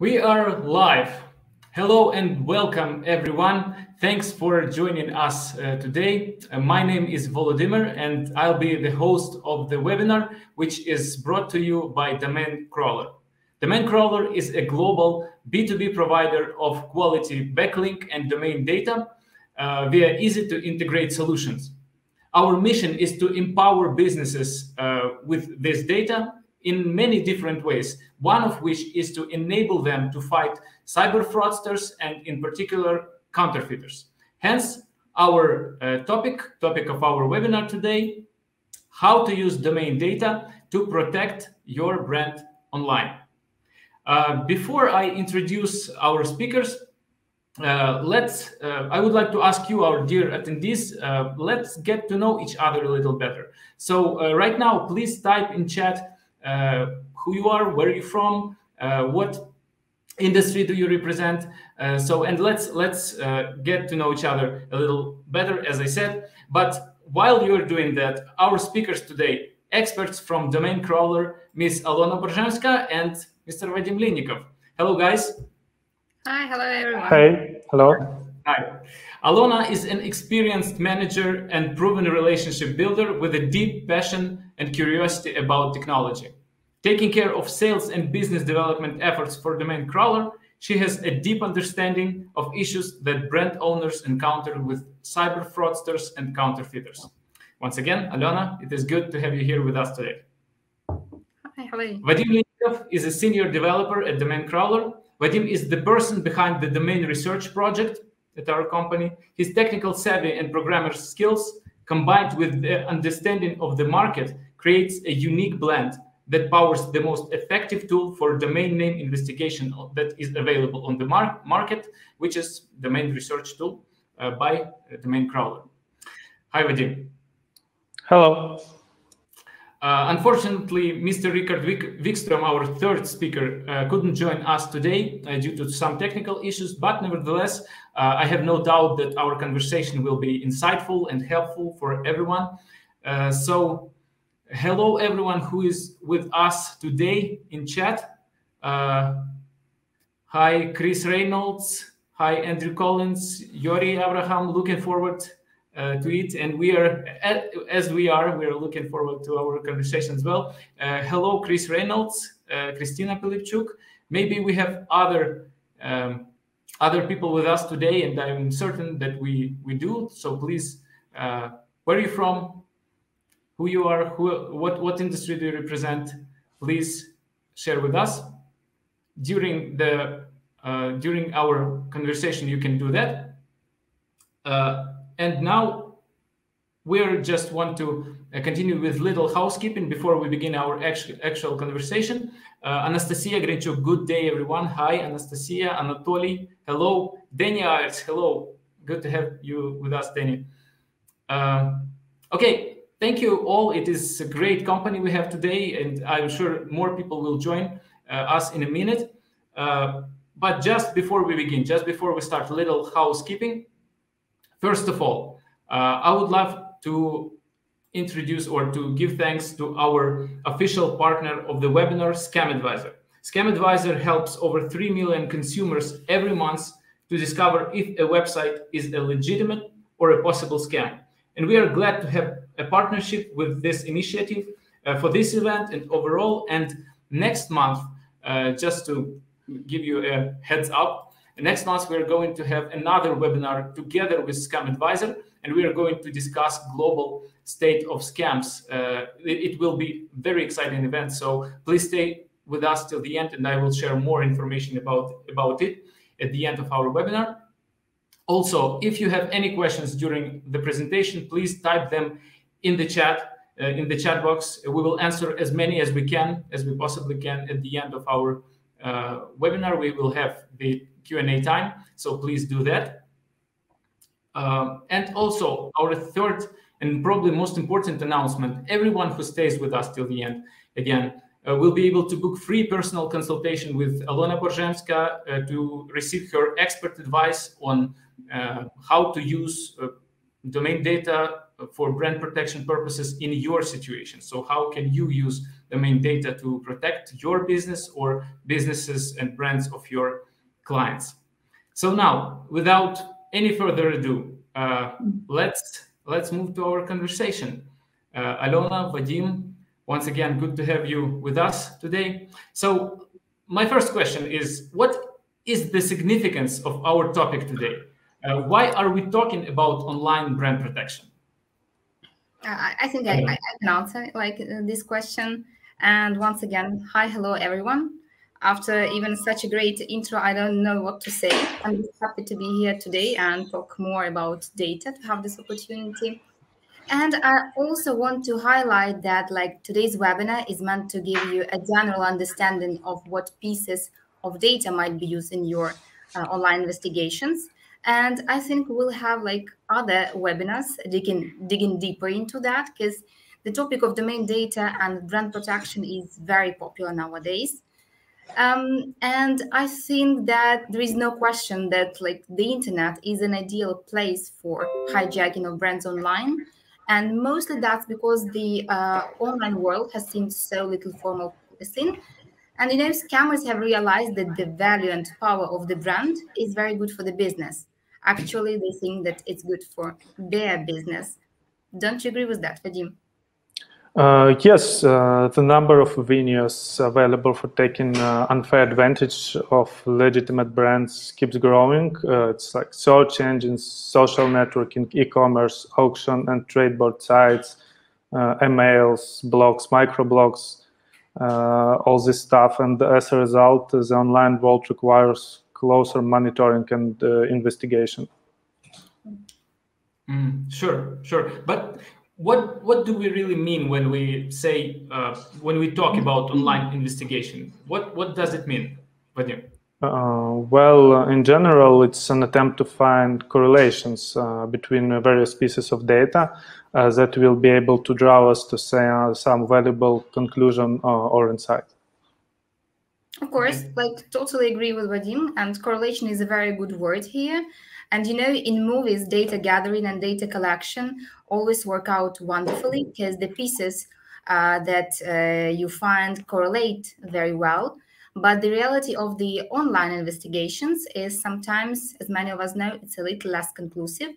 We are live. Hello and welcome, everyone. Thanks for joining us today. My name is Volodymyr, and I'll be the host of the webinar, which is brought to you by DomainCrawler. DomainCrawler is a global B2B provider of quality backlink and domain data via easy-to-integrate solutions. Our mission is to empower businesses with this data in many different ways, one of which is to enable them to fight cyber fraudsters and in particular counterfeiters. Hence, our topic of our webinar today, how to use domain data to protect your brand online. Before I introduce our speakers, I would like to ask you, our dear attendees, let's get to know each other a little better. So right now, please type in chat who you are, where you're from, what industry do you represent. And let's get to know each other a little better, as I said. But while you're doing that, our speakers today, experts from DomainCrawler, Ms. Alona Borshemska and Mr. Vadim Linnikov. Hello, guys. Hi, hello, everyone. Hey, hello. Hi. Alona is an experienced manager and proven relationship builder with a deep passion and curiosity about technology. Taking care of sales and business development efforts for DomainCrawler, she has a deep understanding of issues that brand owners encounter with cyber fraudsters and counterfeiters. Once again, Alona, it is good to have you here with us today. Hi, hello. Vadim Linnikov is a senior developer at DomainCrawler. Vadim is the person behind the domain research project at our company. His technical savvy and programmer skills, combined with the understanding of the market, creates a unique blend that powers the most effective tool for domain name investigation that is available on the market, which is domain research tool by DomainCrawler. Hi, Vadim. Hello. Unfortunately, Mr. Richard Wikström, our third speaker, couldn't join us today due to some technical issues, but nevertheless, I have no doubt that our conversation will be insightful and helpful for everyone. So hello, everyone who is with us today in chat. Hi, Chris Reynolds. Hi, Andrew Collins, Yori Abraham, looking forward to it, and we are looking forward to our conversation as well. Hello, Chris Reynolds, Christina Pilipchuk. Maybe we have other people with us today, and I'm certain that we do. So please, where are you from? Who you are? What industry do you represent? Please share with us. During our conversation, you can do that. And now we just want to continue with little housekeeping before we begin our actual conversation. Anastasia Grinchuk, good day, everyone. Hi, Anastasia. Anatoly, hello. Denny Ayers, hello. Good to have you with us, Denny. Okay, thank you all. It is a great company we have today, and I'm sure more people will join us in a minute. But just before we begin, just before we start, little housekeeping. First of all, I would love to introduce or to give thanks to our official partner of the webinar, ScamAdvisor. ScamAdvisor helps over 3 million consumers every month to discover if a website is a legitimate or a possible scam. And we are glad to have a partnership with this initiative for this event and overall. And next month, just to give you a heads up, next month, we're going to have another webinar together with ScamAdvisor, and we are going to discuss global state of scams. It will be a very exciting event, so please stay with us till the end, and I will share more information about it at the end of our webinar. Also, if you have any questions during the presentation, please type them in the chat box. We will answer as many as we possibly can at the end of our webinar. We will have the Q&A time, so please do that. And also, our third and probably most important announcement, everyone who stays with us till the end, again, will be able to book free personal consultation with Alona Borshemska to receive her expert advice on how to use domain data for brand protection purposes in your situation. So how can you use domain data to protect your business or businesses and brands of your clients. So now, without any further ado, let's move to our conversation. Alona, Vadim, once again, good to have you with us today. So my first question is, what is the significance of our topic today? Why are we talking about online brand protection? I think I can answer this question. And once again, hi, hello, everyone. After even such a great intro, I don't know what to say. I'm just happy to be here today and talk more about data, to have this opportunity. And I also want to highlight that today's webinar is meant to give you a general understanding of what pieces of data might be used in your online investigations. And I think we'll have other webinars digging deeper into that, because the topic of domain data and brand protection is very popular nowadays. And I think that there is no question that the internet is an ideal place for hijacking of brands online. And mostly that's because the online world has seen so little formal policing. And scammers have realized that the value and power of the brand is very good for the business. Actually, they think that it's good for their business. Don't you agree with that, Vadim? Yes, the number of venues available for taking unfair advantage of legitimate brands keeps growing. It's like search engines, social networking, e-commerce, auction and trade board sites, emails, blogs, microblogs, all this stuff. And as a result, the online world requires closer monitoring and investigation. Sure. But what do we really mean when we say when we talk about online investigation? What does it mean, Vadim? Well, in general, it's an attempt to find correlations between various pieces of data that will be able to draw us to say some valuable conclusion or insight. Of course, totally agree with Vadim, and correlation is a very good word here. And in movies, data gathering and data collection always work out wonderfully because the pieces that you find correlate very well. But the reality of the online investigations is sometimes, as many of us know, it's a little less conclusive.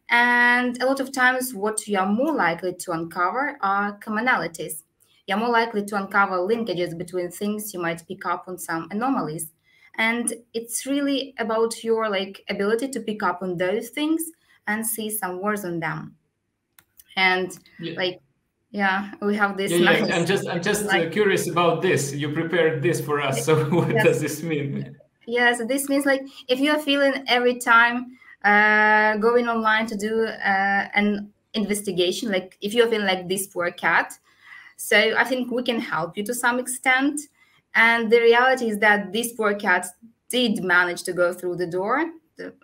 And a lot of times what you are more likely to uncover are commonalities. You're more likely to uncover linkages between things. You might pick up on some anomalies. And it's really about your ability to pick up on those things and see some words on them. And we have this. Nice, I'm just curious about this. You prepared this for us. So what does this mean? Yeah, so this means if you are feeling every time going online to do an investigation, if you're feeling this poor cat, so I think we can help you to some extent. And the reality is that this poor cat did manage to go through the door.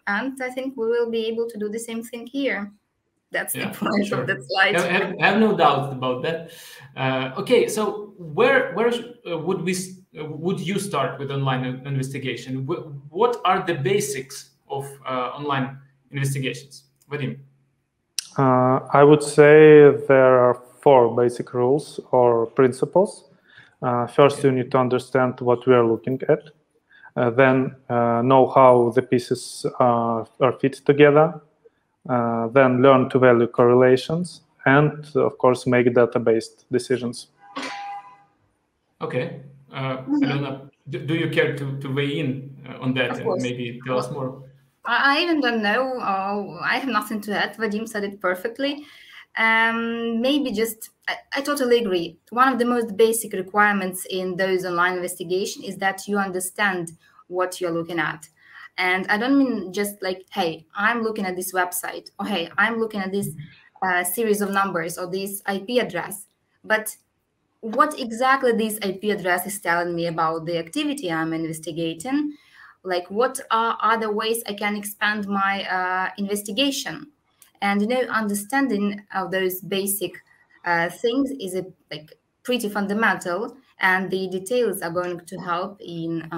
And I think we will be able to do the same thing here. That's the point of that slide. I have no doubt about that. Okay, so where would you start with online investigation? What are the basics of online investigations? Vadim? I would say there are 4 basic rules or principles. First, you need to understand what we are looking at. Then know how the pieces are fit together. Then learn to value correlations. And, of course, make data-based decisions. Okay. Alona, do you care to weigh in on that and maybe tell us more? I even don't know. I have nothing to add. Vadim said it perfectly. Maybe just, I totally agree. One of the most basic requirements in those online investigation is that you understand what you're looking at. And I don't mean just hey, I'm looking at this website, or hey, I'm looking at this series of numbers or this IP address. But what exactly this IP address is telling me about the activity I'm investigating? What are other ways I can expand my investigation? And understanding of those basic things is pretty fundamental, and the details are going to help in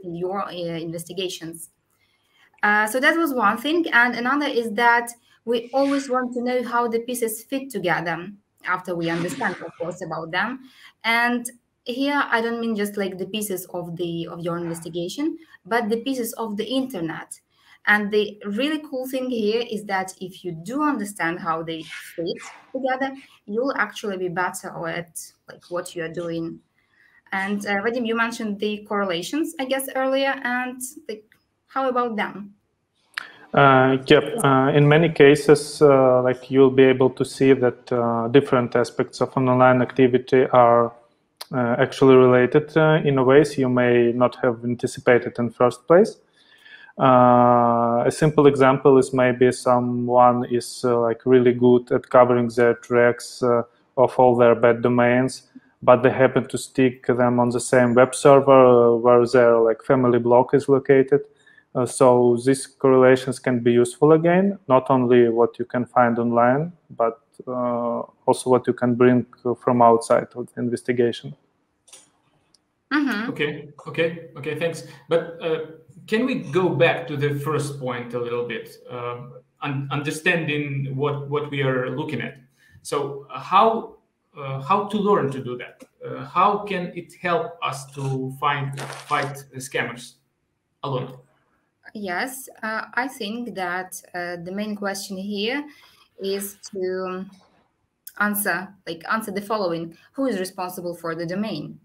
your investigations. So that was one thing, and another is that we always want to know how the pieces fit together. after we understand, of course, about them. And here I don't mean just like the pieces of your investigation, but the pieces of the internet. And the really cool thing here is that if you do understand how they fit together, you'll actually be better at like what you are doing. And Vadim, you mentioned the correlations, I guess, earlier, and like, how about them? In many cases, like you'll be able to see that different aspects of an online activity are actually related in ways you may not have anticipated in first place. A simple example is maybe someone is like really good at covering their tracks of all their bad domains, but they happen to stick them on the same web server where their like family blog is located. So these correlations can be useful again, not only what you can find online, but also what you can bring from outside of the investigation. Mm-hmm. Okay, thanks. But can we go back to the first point a little bit, understanding what we are looking at? So how to learn to do that? How can it help us to fight scammers? Alona. Yes, I think that the main question here is to answer the following: who is responsible for the domain?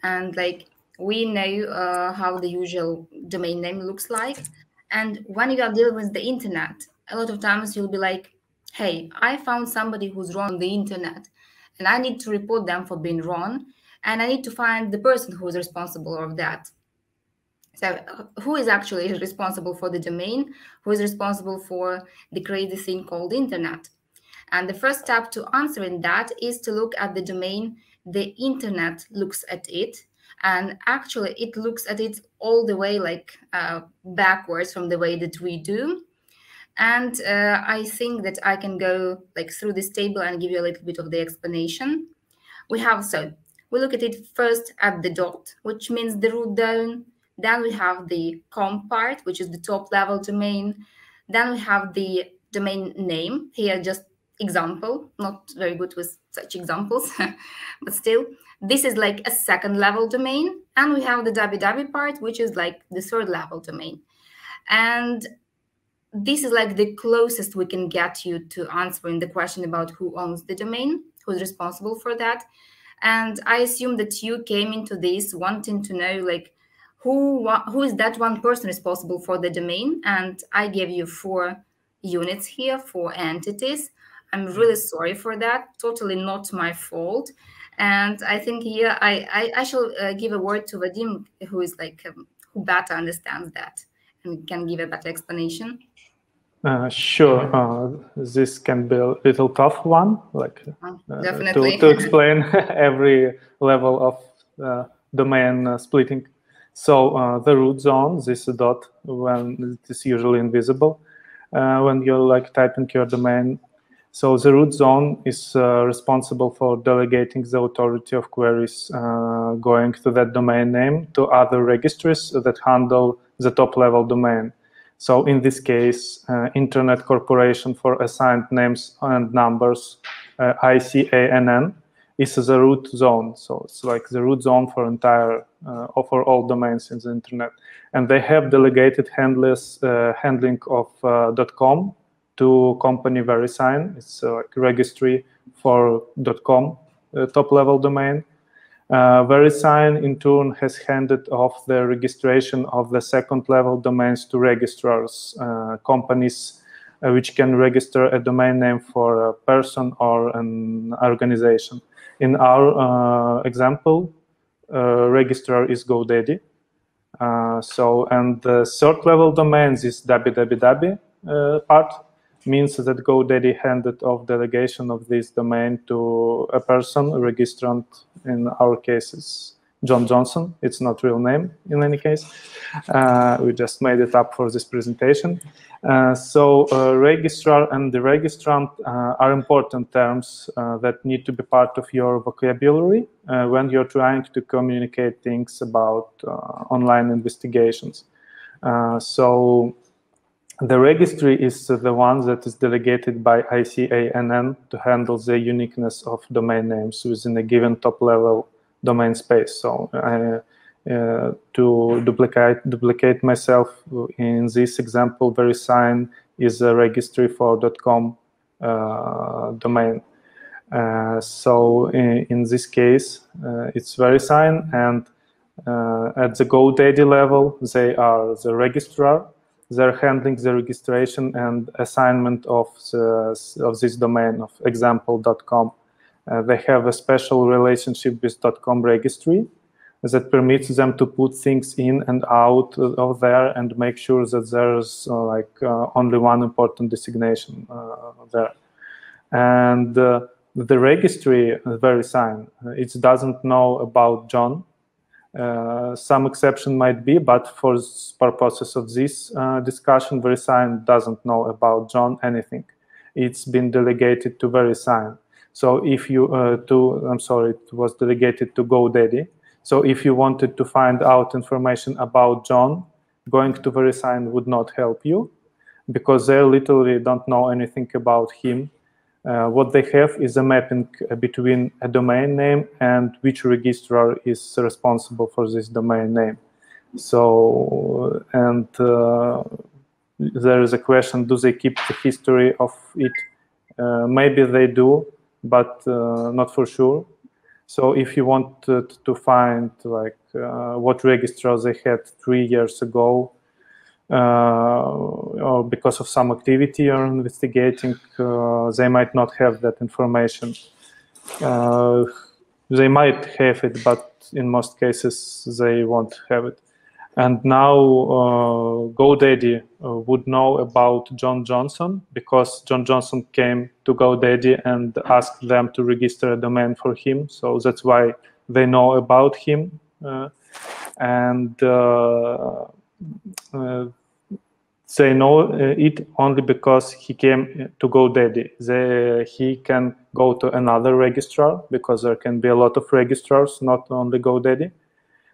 And like we know how the usual domain name looks like, and when you are dealing with the internet, a lot of times you'll be like, hey, I found somebody who's wrong on the internet, and I need to report them for being wrong, and I need to find the person who is responsible of that. So who is actually responsible for the domain? Who is responsible for the crazy thing called internet? And the first step to answering that is to look at the domain the internet looks at it. And actually, it looks at it all the way like backwards from the way that we do. And I think that I can go like through this table and give you a little bit of the explanation. We look at it first at the dot, which means the root down. Then we have the com part, which is the top level domain. Then we have the domain name. Here, just example, not very good with such examples, but still, this is like a second level domain. And we have the www part, which is like the third level domain. And this is like the closest we can get you to answering the question about who owns the domain, who's responsible for that. And I assume that you came into this wanting to know like who is that one person responsible for the domain. And I gave you 4 units here, 4 entities. I'm really sorry for that. Totally not my fault. And I think here I shall give a word to Vadim, who is like who better understands that and can give a better explanation. Sure. This can be a little tough one, like definitely to explain every level of domain splitting. So the root zone, this dot, when it is usually invisible when you're like typing your domain. So the root zone is responsible for delegating the authority of queries going to that domain name to other registries that handle the top level domain. So in this case, Internet Corporation for Assigned Names and Numbers, ICANN, is the root zone. So it's like the root zone for for all domains in the internet. And they have delegated handling of .com to company VeriSign. It's like a registry for .com top-level domain. VeriSign, in turn, has handed off the registration of the second-level domains to registrars, companies which can register a domain name for a person or an organization. In our example, registrar is GoDaddy. And the third-level domains is www part, means that GoDaddy handed off delegation of this domain to a person, a registrant. In our case, is John Johnson. It's not real name in any case. We just made it up for this presentation. So registrar and the registrant are important terms that need to be part of your vocabulary when you're trying to communicate things about online investigations. So The registry is the one that is delegated by ICANN to handle the uniqueness of domain names within a given top-level domain space. So to duplicate myself in this example, VeriSign is a registry for .com domain. So in this case, it's VeriSign, and at the GoDaddy level, they are the registrar. They're handling the registration and assignment of this domain of example.com. They have a special relationship with .com registry that permits them to put things in and out of there and make sure that there's only one important designation there. And the registry, VeriSign, it doesn't know about John. Some exception might be, but for purposes of this discussion, VeriSign doesn't know about John anything. It's been delegated to VeriSign. So if you it was delegated to GoDaddy. So if you wanted to find out information about John, going to VeriSign would not help you, because they literally don't know anything about him. What they have is a mapping between a domain name and which registrar is responsible for this domain name. So, and there is a question, do they keep the history of it? Maybe they do, but not for sure. So if you want to find what registrar they had 3 years ago, or because of some activity you're investigating, they might not have that information. They might have it, but in most cases they won't have it. And now GoDaddy would know about John Johnson, because John Johnson came to GoDaddy and asked them to register a domain for him. So that's why they know about him. They know it only because he came to GoDaddy. He can go to another registrar, because there can be a lot of registrars, not only GoDaddy.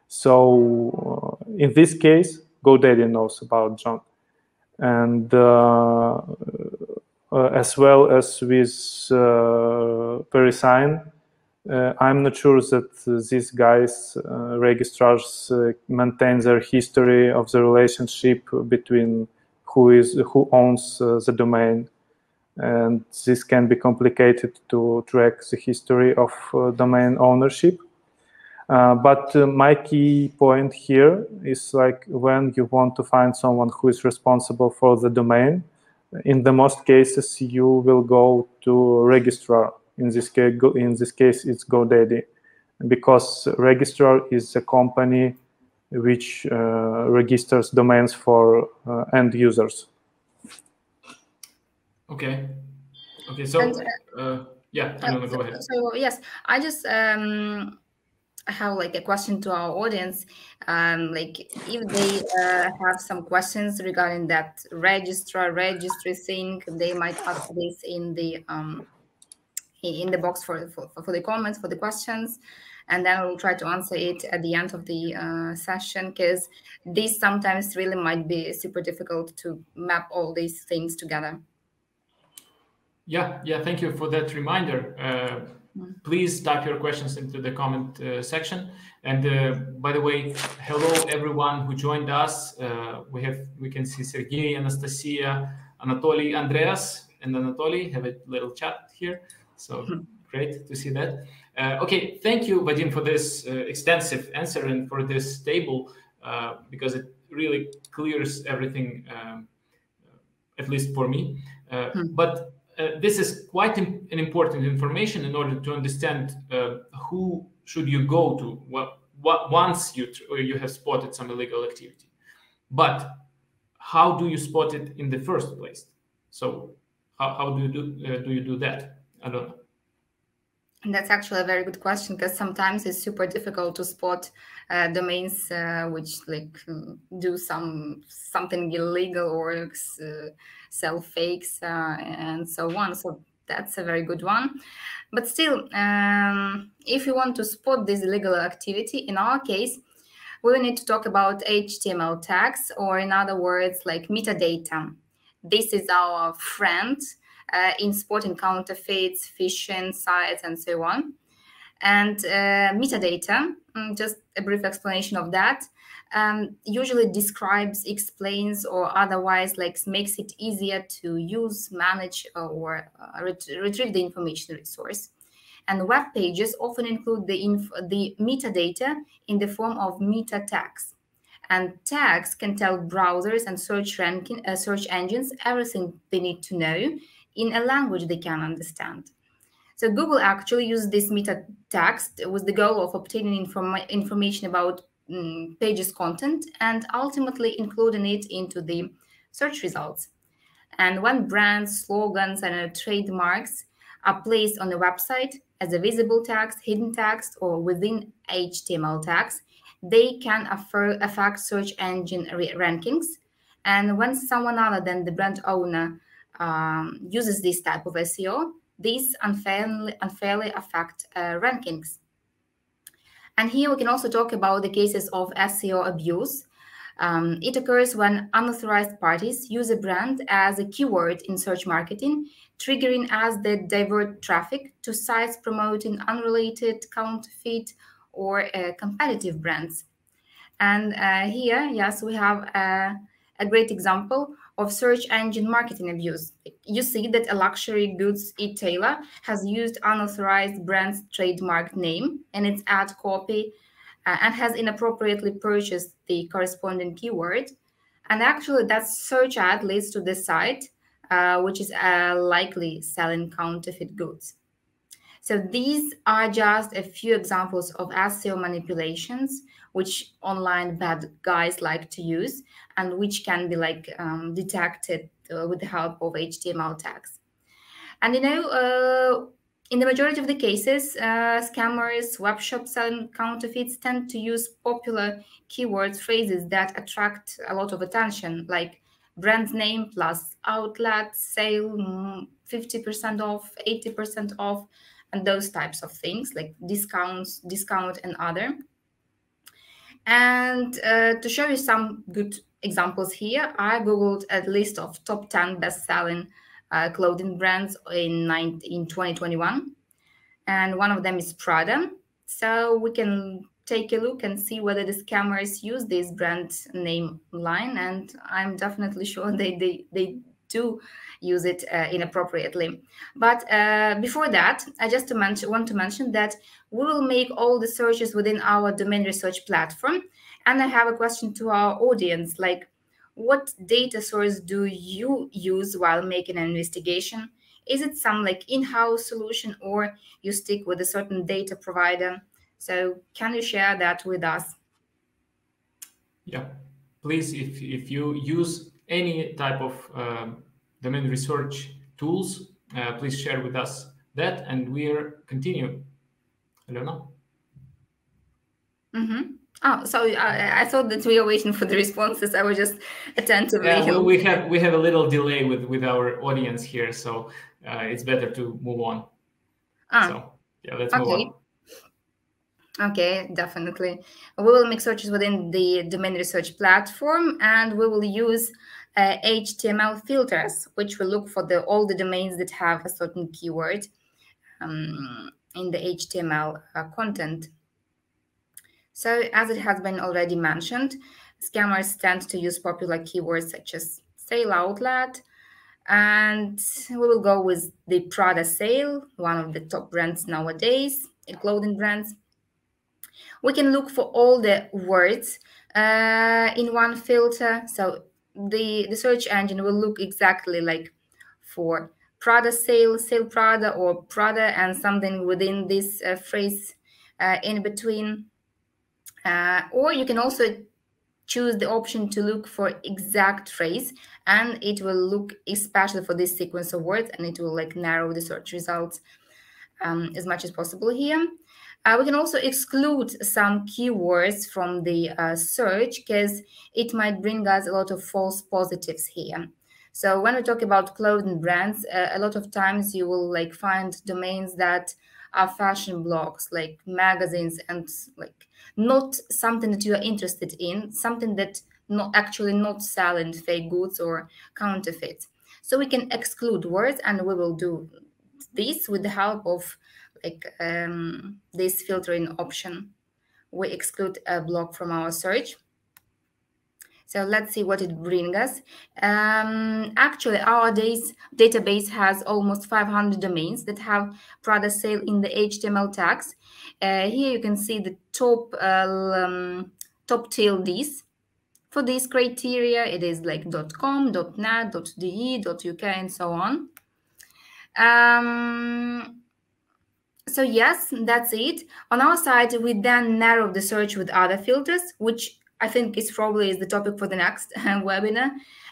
So in this case, GoDaddy knows about John. And as well as with VeriSign, I'm not sure that these guys, registrars, maintain their history of the relationship between who owns the domain, and this can be complicated to track the history of domain ownership. But my key point here is when you want to find someone who is responsible for the domain, in the most cases you will go to registrar. In this case, it's GoDaddy, because registrar is a company which registers domains for end users. Okay. So yeah, Alona, go ahead. So yes, I just have a question to our audience. If they have some questions regarding that registry thing, they might ask this in the box for the comments, for the questions, and then we'll try to answer it at the end of the session, because this sometimes really might be super difficult to map all these things together. Yeah, thank you for that reminder. Please type your questions into the comment section. And by the way, hello everyone who joined us. We can see Sergey, Anastasia, Anatoly, Andreas, and Anatoly have a little chat here. So great to see that. Okay, thank you, Vadim, for this extensive answer and for this table, because it really clears everything, at least for me. But this is quite an important information in order to understand who should you go to once you have spotted some illegal activity. But how do you spot it in the first place? So how do you do that? I don't know. And that's actually a very good question, because sometimes it's super difficult to spot domains which do something illegal or sell fakes and so on. So that's a very good one. But still, if you want to spot this illegal activity, in our case, we will need to talk about HTML tags, or in other words, metadata. this is our friend in spotting counterfeits, phishing sites, and so on. And metadata, just a brief explanation of that, usually describes, explains, or otherwise makes it easier to use, manage, or retrieve the information resource. And web pages often include the metadata in the form of meta tags. And tags can tell browsers and search engines everything they need to know in a language they can understand. So Google actually used this meta tags with the goal of obtaining information about pages' content and ultimately including it into the search results. And when brands, slogans, and trademarks are placed on the website as a visible tags, hidden tags, or within HTML tags, they can affect search engine rankings. And when someone other than the brand owner uses this type of SEO, these unfairly affect rankings. And here we can also talk about the cases of SEO abuse. It occurs when unauthorized parties use a brand as a keyword in search marketing, triggering as they divert traffic to sites promoting unrelated, counterfeit, or competitive brands. And here, yes, we have a great example of search engine marketing abuse. You see that a luxury goods retailer has used unauthorized brand's trademark name in its ad copy and has inappropriately purchased the corresponding keyword. And actually, that search ad leads to the site, which is likely selling counterfeit goods. So these are just a few examples of SEO manipulations which online bad guys like to use and which can be detected with the help of HTML tags. And in the majority of the cases, scammers, web shops selling counterfeits tend to use popular keywords, phrases that attract a lot of attention, like brand name plus outlet, sale, 50% off, 80% off, and those types of things like discount and other. And to show you some good examples here, I Googled a list of top 10 best-selling clothing brands in 2021. And one of them is Prada. So we can take a look and see whether the scammers use this brand name line. And I'm definitely sure they do use it inappropriately. But before that, I just want to mention that we will make all the searches within our domain research platform. And I have a question to our audience, like, what data source do you use while making an investigation? Is it some in-house solution, or you stick with a certain data provider? So can you share that with us? Yeah, please, if you use any type of domain research tools, please share with us that, and we'll continue. Alona? Mm-hmm. Oh, so I thought that we were waiting for the responses. I was just attentively. Yeah, we have a little delay with our audience here, so it's better to move on. So yeah, let's move on. Okay, definitely. We will make searches within the domain research platform, and we will use HTML filters, which will look for all the domains that have a certain keyword in the HTML content. So as it has been already mentioned, scammers tend to use popular keywords such as sale outlet, and we will go with the Prada sale, one of the top brands nowadays, clothing brands. We can look for all the words in one filter. So the search engine will look exactly like for Prada sale, sale Prada, or Prada and something within this phrase in between. Or you can also choose the option to look for exact phrase, and it will look especially for this sequence of words, and it will narrow the search results as much as possible here. We can also exclude some keywords from the search because it might bring us a lot of false positives here. So when we talk about clothing brands, a lot of times you will find domains that are fashion blogs, like magazines, and not something that you are interested in, something that not selling fake goods or counterfeit. So we can exclude words, and we will do this with the help of this filtering option. We exclude a block from our search. So let's see what it brings us. Actually, our database has almost 500 domains that have product sale in the HTML tags. Here you can see the top TLDs. For these criteria, it is like .com, .net, .de, .uk, and so on. So yes, that's it. On our side, we then narrow the search with other filters, which I think is probably the topic for the next webinar,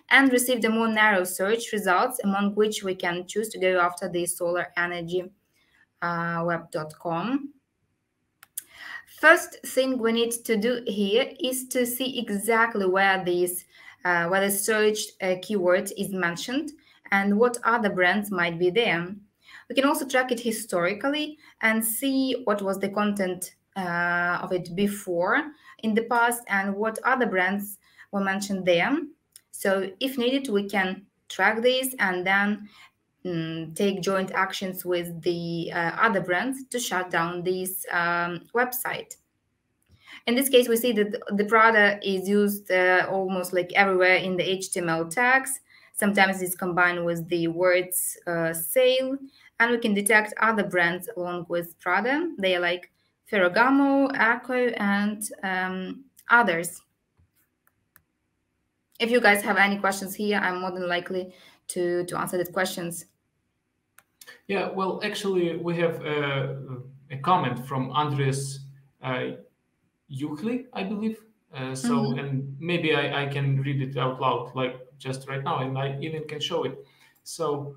and receive the more narrow search results, among which we can choose to go after the solar energy web.com. First thing we need to do here is to see exactly where the searched keyword is mentioned and what other brands might be there. We can also track it historically and see what was the content of it before in the past and what other brands were mentioned there. So if needed, we can track this and then take joint actions with the other brands to shut down this website. In this case, we see that the product is used almost like everywhere in the HTML tags. Sometimes it's combined with the words sale, and we can detect other brands along with Prada. They are like Ferragamo, Echo, and others. If you guys have any questions here, I'm more than likely to answer the questions. Yeah, well, actually, we have a comment from Andres Yuchli, I believe. And maybe I can read it out loud, like just right now, and I even can show it. So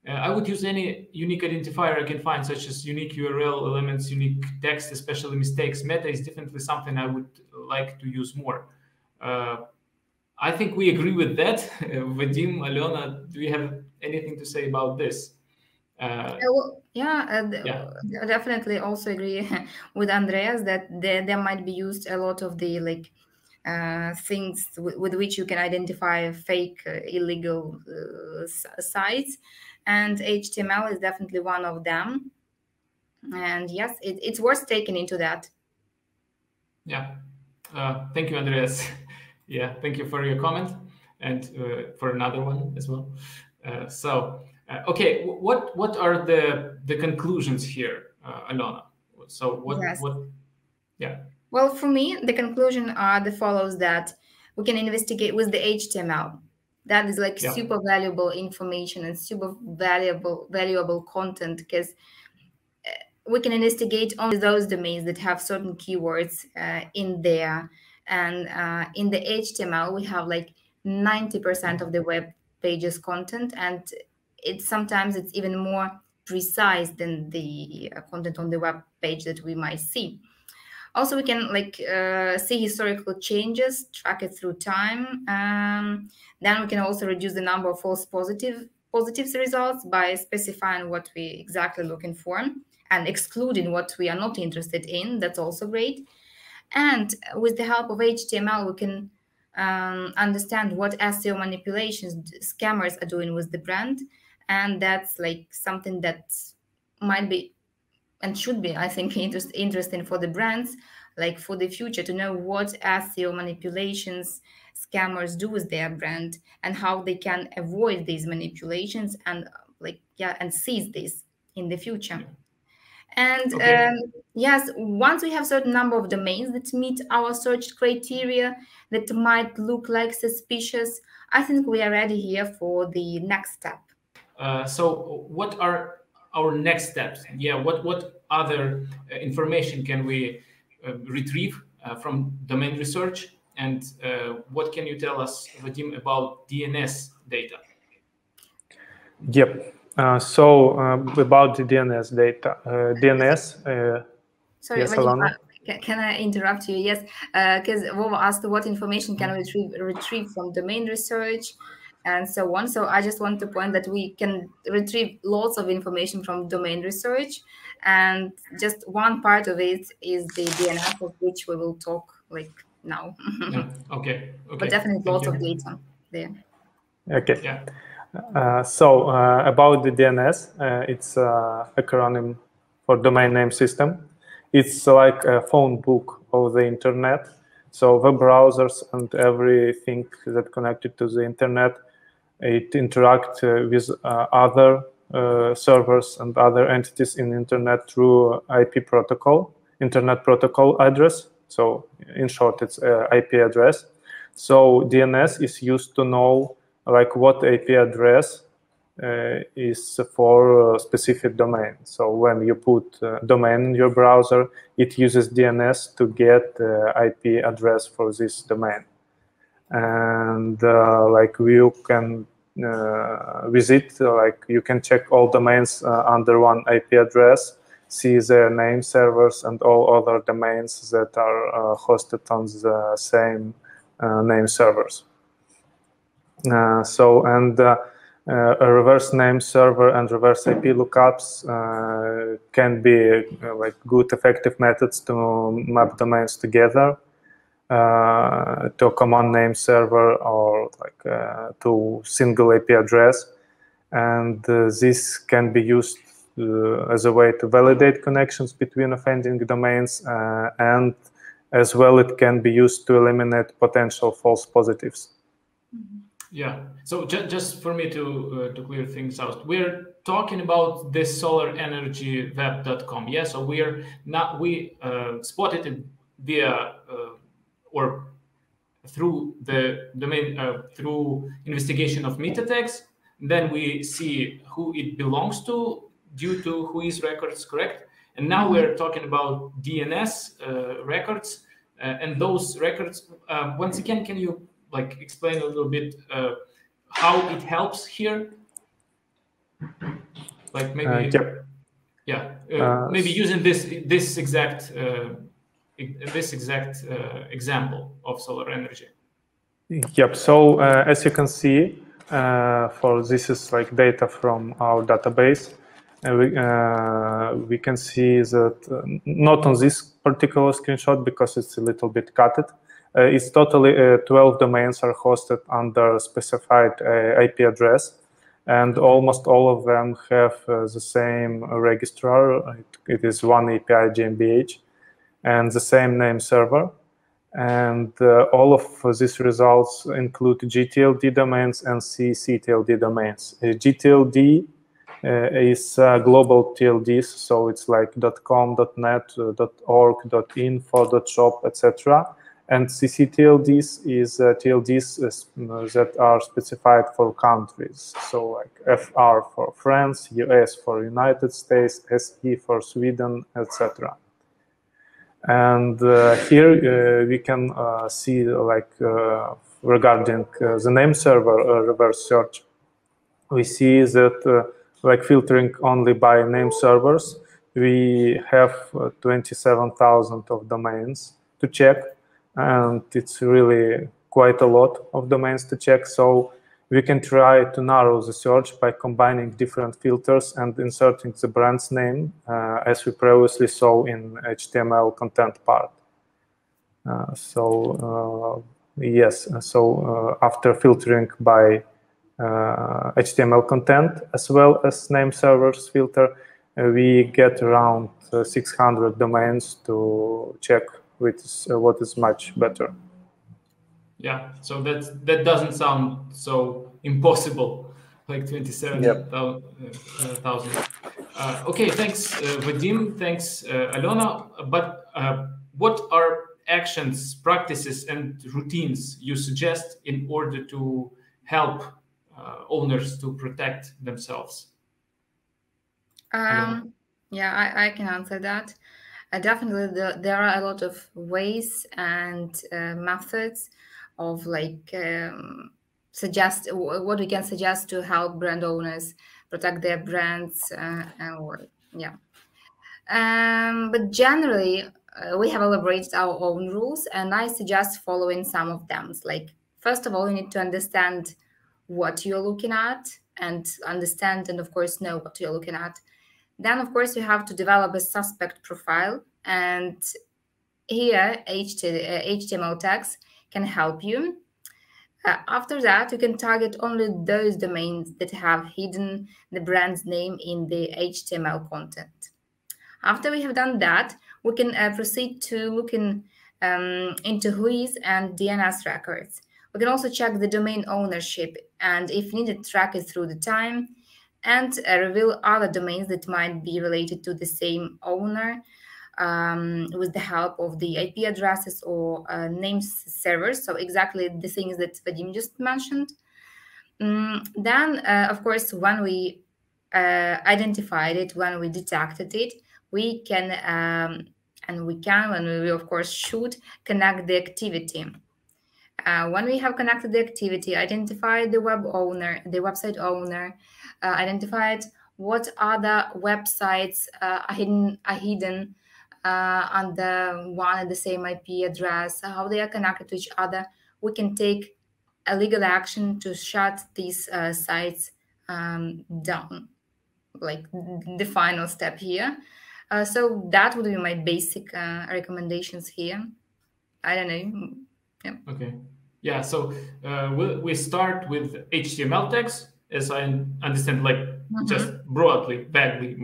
I would use any unique identifier I can find, such as unique URL elements, unique text, especially mistakes. Meta is definitely something I would like to use more. I think we agree with that. Vadim, Alona, do you have anything to say about this? Definitely also agree with Andreas that there might be used a lot of the things with which you can identify fake illegal sites, and HTML is definitely one of them. And yes, it's worth taking into that. Yeah, thank you, Andreas. Yeah, thank you for your comment and for another one as well. Okay, what are the conclusions here, Alona? So what? Yeah. Well, for me, the conclusion are the follows: that we can investigate with the HTML. That is like super valuable information and super valuable content, because we can investigate only those domains that have certain keywords in there. And in the HTML, we have like 90% of the web pages content, and sometimes it's even more precise than the content on the web page that we might see. Also, we can see historical changes, track it through time. Then we can also reduce the number of false positives results by specifying what we exactly looking for and excluding what we are not interested in. That's also great. And with the help of HTML, we can understand what SEO manipulations scammers are doing with the brand. And that's like something that might be and should be, I think, interesting for the brands, like for the future, to know what SEO manipulations scammers do with their brand and how they can avoid these manipulations and and seize this in the future. And yes, once we have certain number of domains that meet our search criteria that might look like suspicious, I think we are ready here for the next step. So what are our next steps? Yeah, what other information can we retrieve from domain research, and what can you tell us, Vadim, about DNS data? Yep. About the DNS data, DNS. Sorry, yes, Vadim, can I interrupt you? Yes, because Vova asked what information can we retrieve from domain research and so on. So I just want to point that we can retrieve lots of information from domain research, and just one part of it is the DNS, of which we will talk now. Okay. But definitely lots of data there. Okay. Yeah. About the DNS, it's an acronym for domain name system. It's like a phone book of the internet. So web browsers and everything that connected to the internet, it interact with other servers and other entities in internet through IP protocol, internet protocol address. So in short, it's IP address. So DNS is used to know like what IP address is for a specific domain. So when you put domain in your browser, it uses DNS to get the IP address for this domain. And like you can visit, like you can check all domains under one IP address, see their name servers and all other domains that are hosted on the same name servers. A reverse name server and reverse IP lookups can be like good, effective methods to map domains together to a common name server or like to single IP address, and this can be used as a way to validate connections between offending domains, and as well it can be used to eliminate potential false positives. Yeah. So just for me to clear things out, we're talking about this solarenergyweb.com. Yeah. So we spotted it via or through the domain through investigation of meta tags. Then we see who it belongs to due to whois records, correct? And now we're talking about DNS records, and those records. Once again, can you like explain a little bit how it helps here? Like maybe, maybe using this exact example of solar energy. Yep. So as you can see, for this is like data from our database. We can see that not on this particular screenshot because it's a little bit cutted. It's totally 12 domains are hosted under a specified IP address, and almost all of them have the same registrar. It is one API GmbH and the same name server. And all of these results include GTLD domains and ccTLD domains. GTLD is global TLDs, so it's like .com, .net, .org, .info, .shop, etc. And ccTLDs is TLDs that are specified for countries. So like FR for France, US for United States, SE for Sweden, etc. And here we can see like regarding the name server reverse search, we see that like filtering only by name servers, we have 27,000 of domains to check, and it's really quite a lot of domains to check. So we can try to narrow the search by combining different filters and inserting the brand's name, as we previously saw in HTML content part. After filtering by HTML content as well as name servers filter, we get around 600 domains to check, what is much better. Yeah, so that doesn't sound so impossible, like 27,000. Okay, thanks, Vadim. Thanks, Alona. But what are actions, practices, and routines you suggest in order to help owners to protect themselves? Yeah, I can answer that. Definitely, there are a lot of ways and methods of like what we can suggest to help brand owners protect their brands, but generally we have elaborated our own rules, and I suggest following some of them. Like, first of all, you need to understand what you're looking at and understand and of course know what you're looking at. Then of course you have to develop a suspect profile, and here HTML tags can help you. After that, you can target only those domains that have hidden the brand's name in the HTML content. After we have done that, we can proceed to looking into WHOIS and DNS records. We can also check the domain ownership and, if needed, track it through the time, and reveal other domains that might be related to the same owner with the help of the IP addresses or names servers. So exactly the things that Vadim just mentioned. Then, of course, when we identified it, when we detected it, we can, when we of course should connect the activity. When we have connected the activity, identified the website owner, identified what other websites are hidden on the one and the same IP address, how they are connected to each other, we can take a legal action to shut these sites down, like the final step here. So that would be my basic recommendations here. I don't know. Yeah. Okay. Yeah. So we start with HTML tags, as I understand, like just broadly, vaguely.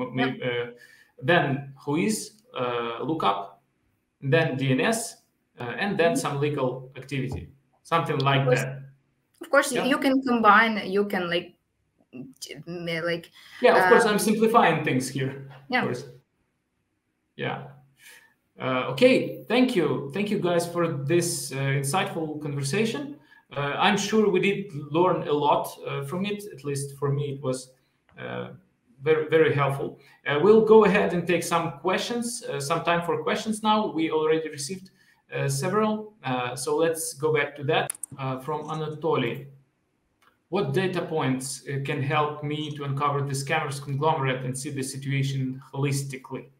Then WHOIS, lookup, then DNS, and then some legal activity, something like that. Of course, you can combine. You can Yeah. Of course, I'm simplifying things here. Yeah. Of course. Yeah. Okay, thank you guys for this insightful conversation. I'm sure we did learn a lot from it. At least for me, it was very, very helpful. We'll go ahead and take some questions, some time for questions now. We already received several, so let's go back to that. From Anatoly. What data points can help me to uncover the scammer's conglomerate and see the situation holistically?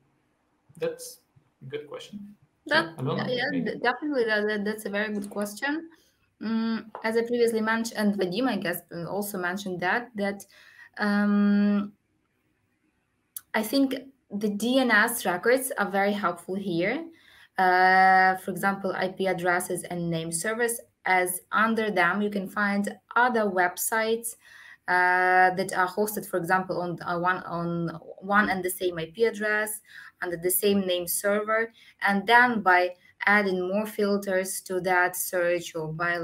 That's good question. Definitely, that's a very good question. As I previously mentioned, and Vadim, I guess, also mentioned that I think the DNS records are very helpful here. For example, IP addresses and name servers, as under them you can find other websites that are hosted, for example, on one and the same IP address under the same name server, and then by adding more filters to that search, or by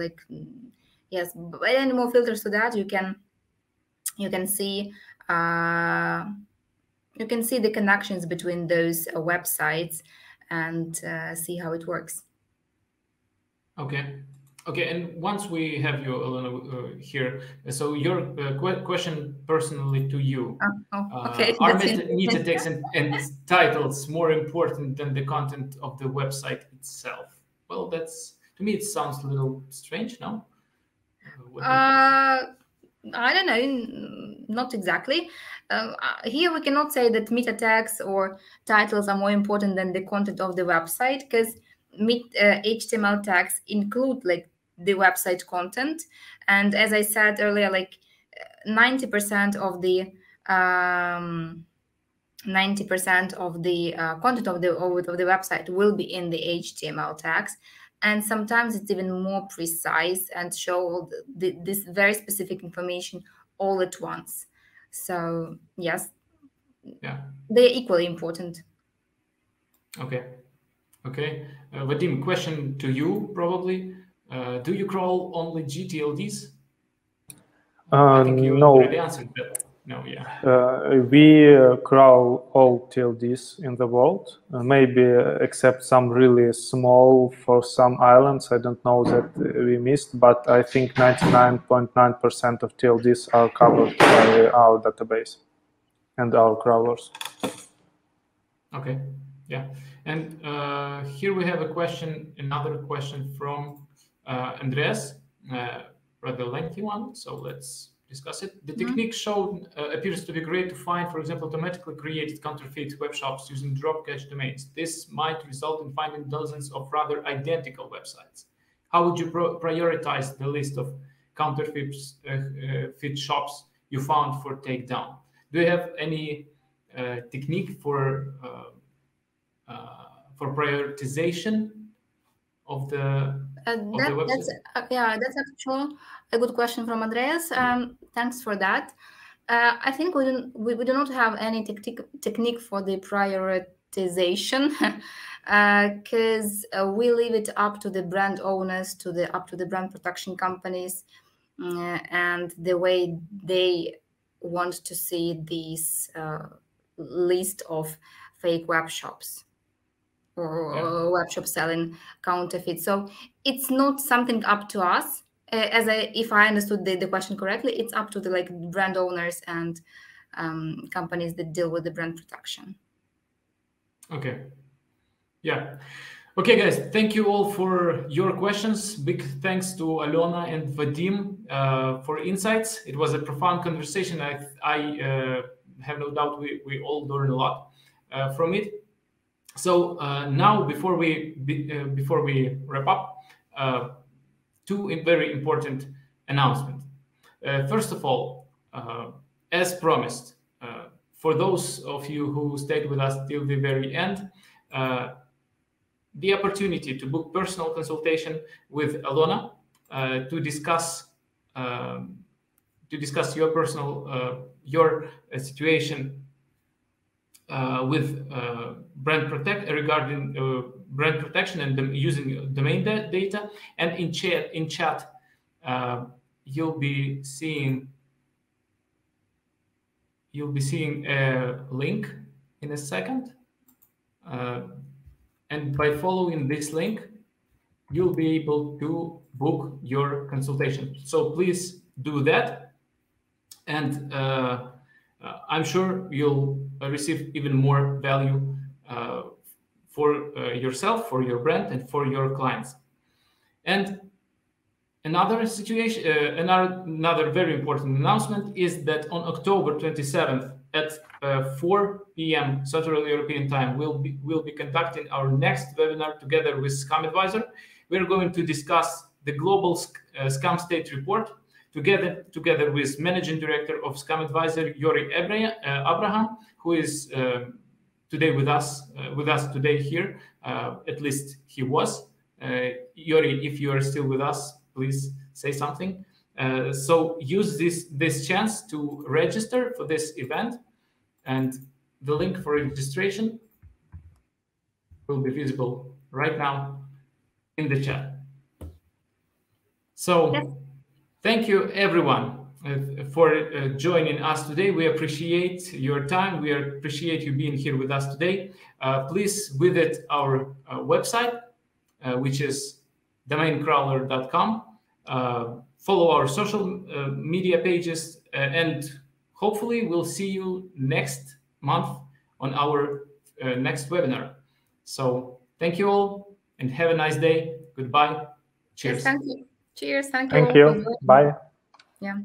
by adding more filters to that, you can see the connections between those websites and see how it works. Okay, and once we have you, Alona, here, so your question personally to you. Okay. Are meta tags and titles more important than the content of the website itself? Well, to me, it sounds a little strange, no? I don't know, not exactly. Here we cannot say that meta tags or titles are more important than the content of the website, because HTML tags include the website content, and as I said earlier, 90% of the content of the website will be in the HTML tags, and sometimes it's even more precise and show this very specific information all at once. So yes, they're equally important. Okay. Vadim, question to you probably. Do you crawl only GTLDs? I think you already answered that. No, yeah. We crawl all TLDs in the world, maybe except some really small for some islands. I don't know that we missed, but I think 99.9% of TLDs are covered by our database and our crawlers. Okay, yeah. And here we have another question from Andreas, rather lengthy one, so let's discuss it. The technique shown appears to be great to find, for example, automatically created counterfeit web shops using drop cache domains. This might result in finding dozens of rather identical websites. How would you prioritize the list of counterfeit shops you found for takedown? Do you have any technique for prioritization of the website? That's actually a good question from Andreas. Thanks for that. I think we do not have any technique for the prioritization, because we leave it up to the brand owners, up to the brand protection companies, and the way they want to see this list of fake web shops or web shop selling counterfeit. So it's not something up to us. If I understood the question correctly, it's up to the brand owners and companies that deal with the brand protection. Okay. Yeah. Okay, guys. Thank you all for your questions. Big thanks to Alona and Vadim for insights. It was a profound conversation. I have no doubt we all learned a lot from it. So now, before we wrap up, two very important announcements. First of all, as promised, for those of you who stayed with us till the very end, the opportunity to book personal consultation with Alona to discuss your personal situation with regarding brand protection and using domain data. And in chat, you'll be seeing a link in a second, and by following this link, you'll be able to book your consultation. So please do that, and I'm sure you'll receive even more value for yourself, for your brand, and for your clients. And another very important announcement is that on October 27th at 4 p.m. Central European Time, we'll be conducting our next webinar together with Scam Advisor. We're going to discuss the global scam state report together with Managing Director of Scam Advisor, Yuri Abraham, who is today with us today here. At least he was. Yuri, if you are still with us, please say something. So use this chance to register for this event, and the link for registration will be visible right now in the chat. So yes. Thank you everyone for joining us today. We appreciate your time. We appreciate you being here with us today. Please visit our website, which is DomainCrawler.com. Follow our social media pages, and hopefully we'll see you next month on our next webinar. So thank you all and have a nice day. Goodbye. Cheers. Yes, thank you. Cheers. Thank you. Bye. Yeah.